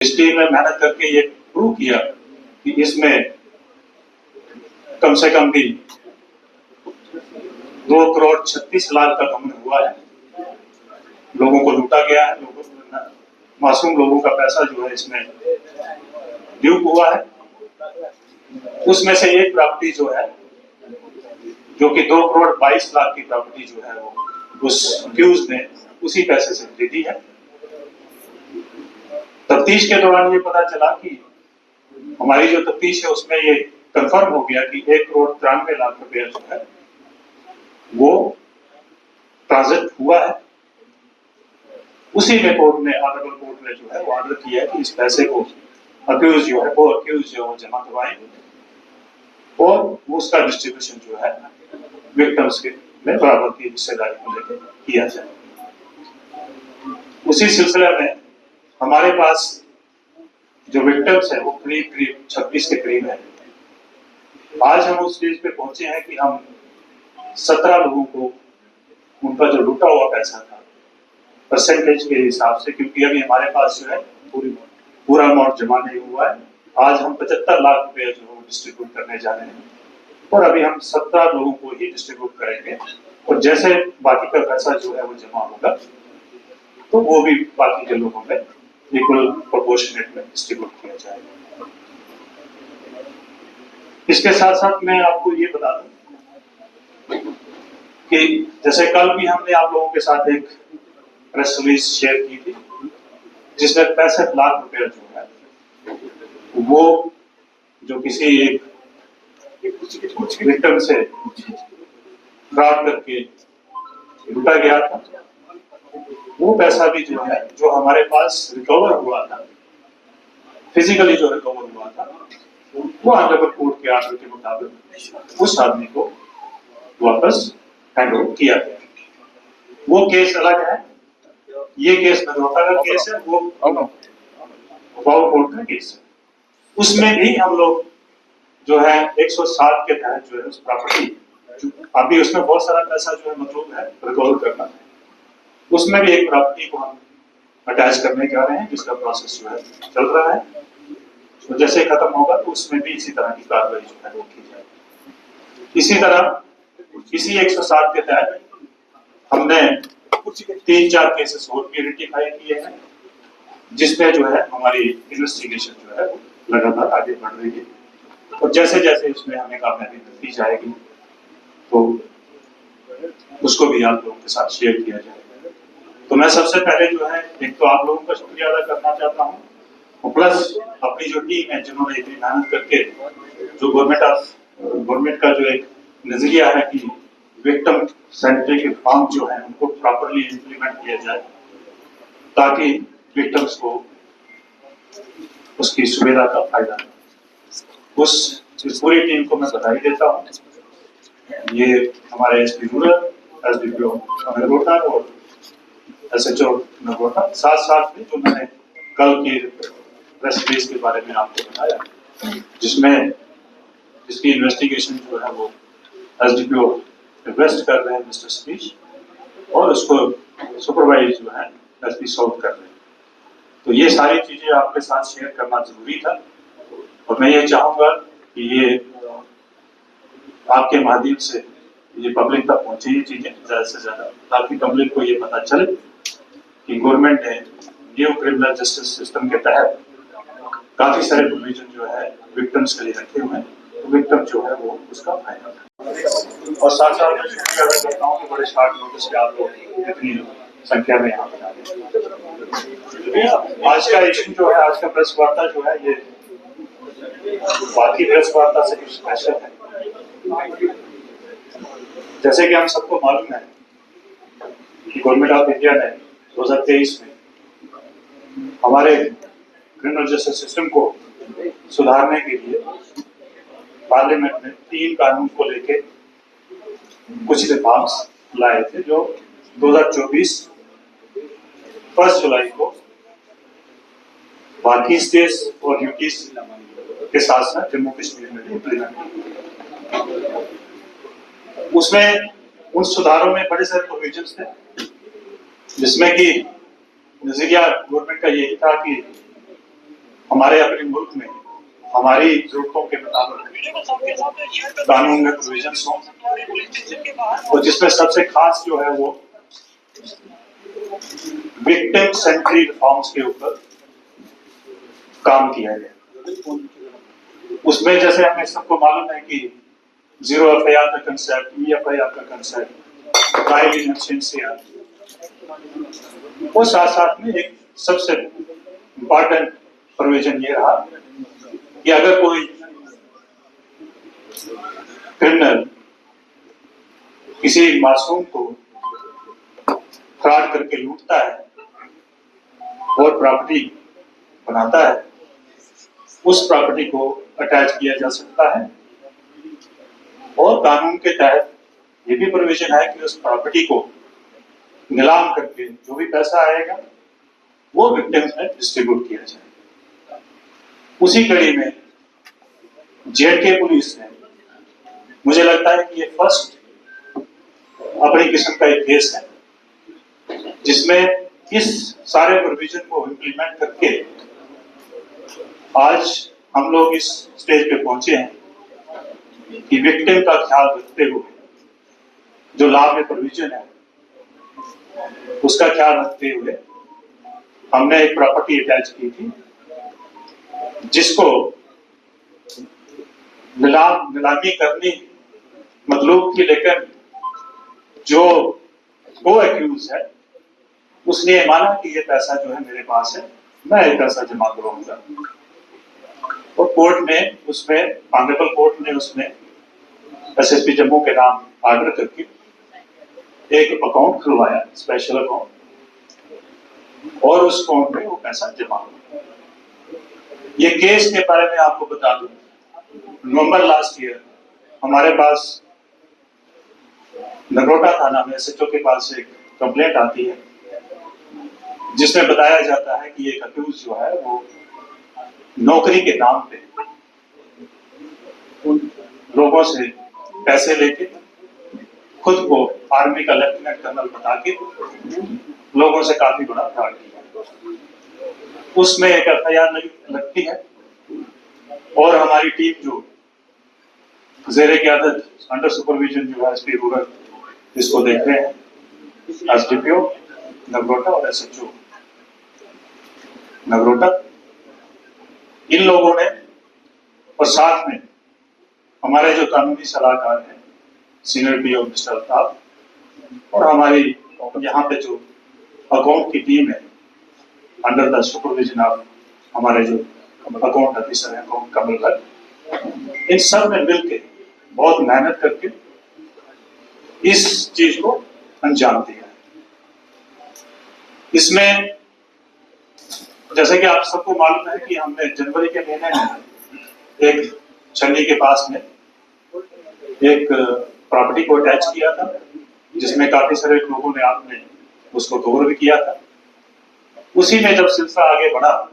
इस टीम ने मेहनत करके ये प्रूव किया कि इसमें कम से कम भी 2,36,00,000 का गबन हुआ है। लोगों को लूटा गया है, मासूम लोगों का पैसा जो है इसमें ड्यूप हुआ है। उसमें से एक प्रॉपर्टी जो है, जो कि 2,22,00,000 की प्रॉपर्टी जो है वो उस अक्यूज ने उसी पैसे से खरीदी है। तफ्तीश के दौरान ये पता चला कि हमारी जो तफ्तीश है उसमें ये कंफर्म हो गया कि 1,93,00,000 रुपया जो है वो ट्रांजिट हुआ है। उसी में कोर्ट ने ऑनरेबल कोर्ट ने जो है वो ऑर्डर किया है कि इस पैसे को अक्यूज जो है वो जमा करवाएंगे और उसका डिस्ट्रीब्यूशन जो है विक्टिम्स के में बराबर की हिस्सेदारी को लेकर किया जाए। उसी सिलसिले में हमारे पास जो विक्टिम्स है वो करीब 26 के करीब है। आज हम उस स्टेज पे पहुंचे हैं कि हम 17 लोगों को उनका जो लूटा हुआ पैसा था परसेंटेज के हिसाब से, क्योंकि अभी हमारे पास जो है पूरा अमाउंट जमा नहीं हुआ है। आज हम 75 लाख रुपए जो है डिस्ट्रीब्यूट करने जा रहे हैं और अभी हम 17 लोगों को ही डिस्ट्रीब्यूट करेंगे और जैसे बाकी का पैसा जो है वो जमा होगा तो वो भी बाकी के लोगों में इक्वल प्रोपोर्शनेट में डिस्ट्रीब्यूट किया जाएगा। इसके साथ साथ मैं आपको ये बता दूं कि जैसे कल भी हमने आप लोगों के साथ एक प्रेस रिलीज शेयर की थी जिसमें 65 लाख रुपया जो है वो जो किसी एक विक्टिम से फ्रॉड करके लूटा गया था, वो पैसा भी जो है जो हमारे पास रिकवर हुआ था, फिजिकली जो रिकवर हुआ था, वो ऑनरेबल कोर्ट के ऑर्डर के मुताबिक उस आदमी को वापस हैंड ओवर किया गया। वो केस अलग है, ये केस नगरोटा का केस है, वो पावर कोर्ट का केस है। उसमें भी हम लोग जो है 107 के तहत जो है उस प्रॉपर्टी, अभी उसमें बहुत सारा पैसा जो है मतलब है रिकवर करना है, उसमें भी एक प्रॉपर्टी को हम अटैच करने जा रहे हैं जिसका प्रोसेस जो है चल रहा है। तो जैसे खत्म होगा तो उसमें भी इसी तरह की कार्रवाई जो है वो की जाएगी। इसी तरह इसी 107 के तहत हमने 3-4 केसेस और भी आइडेंटिफाई किए हैं जिसमें जो है हमारी इन्वेस्टिगेशन जो है लगातार आगे बढ़ रही है और जैसे जैसे उसमें हमें कामयाबी मिलती जाएगी तो उसको भी आप लोगों के साथ शेयर किया जाएगा। तो मैं सबसे पहले जो है एक तो आप लोगों का शुक्रिया अदा करना चाहता हूँ और प्लस अपनी जो टीम है जिन्होंने इतनी मेहनत करके जो गवर्नमेंट का जो एक नजरिया है कि विक्टिम सेंट्रिक रिफॉर्म जो है उनको प्रॉपर्ली इंप्लीमेंट किया जाए ताकि विक्टिम्स को उसकी सुविधा का फायदा हो। इस पूरी टीम को मैं बधाई देता हूँ। ये हमारे एसपी रूरल, एसडीपीओ नगरोटा और एसएचओ नगरोटा, साथ में जो मैंने कल की प्रेस रिलीज के बारे में आपको बताया जिसकी इन्वेस्टिगेशन जो है वो एसडीपीओ रिक्वेस्ट कर रहे हैं मिस्टर सतीश और उसको सुपरवाइज जो है एसपी साउथ कर रहे हैं। तो ये सारी चीजें आपके साथ शेयर करना जरूरी था और मैं ये चाहूंगा कि ये आपके माध्यम से ये पब्लिक तक पहुंचे ये चीजें ज्यादा से ज्यादा, ताकि पब्लिक को ये पता चले कि गवर्नमेंट ने न्यू क्रिमिनल जस्टिस सिस्टम के तहत काफी सारे प्रोविजन जो है विक्टिम्स के लिए रखे हुए हैं, तो विक्टिम जो है वो उसका फायदा है। और साथ साथ मैं शुक्रिया अदा करता हूँ कि बड़े शॉर्ट नोटिस पे आप लोग इतनी संख्या में यहाँ पर आए। आज का इशू जो है, आज का प्रेस वार्ता जो है ये बाकी प्रेस वार्ता से कुछ स्पेशल है। जैसे कि हम सबको मालूम है कि गवर्नमेंट ऑफ इंडिया ने 2023 में हमारे क्रिमिनल जस्टिस सिस्टम को सुधारने के लिए पार्लियामेंट में 3 कानून को लेके कुछ रिफॉर्म्स लाए थे जो 2024 1 जुलाई को बाकी स्टेट्स और यूटीज के साथ साथ जम्मू कश्मीर में भी इम्प्लीमेंट। उसमें उन सुधारों में बड़े सारे प्रोविजंस थे जिसमें कि नजरिया गवर्नमेंट का यही था कि हमारे अपने मुल्क में हमारी जरूरतों के मुताबिक कानून में प्रोविजंस हों, और जिसमें सबसे खास जो है वो विक्टिम सेंट्री रिफॉर्म्स के ऊपर काम किया गया। उसमें जैसे हमें सबको मालूम है कि 0 FIR का कंसेप्ट, EFIR का कंसेप्ट, ट्रायल इन एब्सेंटिया, वो साथ साथ में एक सबसे इम्पोर्टेंट प्रोविजन ये रहा कि अगर कोई क्रिमिनल किसी मासूम को फ्रॉड करके लूटता है और प्रॉपर्टी बनाता है, उस प्रॉपर्टी को अटैच किया जा सकता है। और कानून के तहत ये भी प्रोविजन है कि उस प्रॉपर्टी को नीलाम करके जो भी पैसा आएगा वो विक्टिम्स में डिस्ट्रीब्यूट किया जाए। उसी कड़ी में JK पुलिस ने, मुझे लगता है कि ये फर्स्ट अपनी किस्म का एक केस है जिसमें इस सारे प्रोविजन को इम्प्लीमेंट करके आज हम लोग इस स्टेज पे पहुंचे हैं कि विक्टिम का ख्याल रखते हुए जो लाभ में प्रोविजन है उसका ख्याल रखते हुए हमने एक प्रॉपर्टी अटैच की थी जिसको नीलामी करनी मतलूब की, लेकिन जो को एक्यूज है उसने ये माना कि ये पैसा जो है मेरे पास है, मैं ये पैसा जमा करवाऊंगा। और कोर्ट ने उसमें, ऑनरेबल कोर्ट ने उसमें SSP जम्मू के नाम ऑर्डर करके एक अकाउंट खुलवाया, स्पेशल अकाउंट, और उस अकाउंट में वो पैसा जमा हुआ। ये केस के बारे में आपको बता दूं, नवंबर लास्ट ईयर हमारे पास नगरोटा थाना में SHO के पास एक कंप्लेंट आती है जिसमें बताया जाता है कि एक अक्यूज जो है वो नौकरी के नाम पे उन लोगों से पैसे लेके खुद को आर्मी का लेफ्टिनेंट कर्नल बता के लोगों से काफी बड़ा फ्रॉड किया। उसमें एक FIR लगती है और हमारी टीम जो ज़ेरे क़यादत अंडर सुपरविजन जो है SP रूरल इसको देख रहे हैं, SDPO नगरोटा और SHO नगरोटा, इन लोगों ने और साथ में हमारे जो कानूनी सलाहकार हैं सीनियर PO मिस्टर अल्ताफ और हमारी यहाँ पे जो अकाउंट की टीम है अंडर द सुपरविजन ऑफ हमारे जो अकाउंट ऑफिसर हैं अकाउंट कमल, इन सब ने मिलकर बहुत मेहनत करके इस चीज को अंजाम दिया है। इसमें जैसे कि आप सबको मालूम है कि हमने जनवरी के महीने में एक छन्नी के पास में एक प्रॉपर्टी को अटैच किया था जिसमें काफी सारे लोगों ने आपने उसको कवर भी किया था। उसी में जब सिलसिला आगे बढ़ा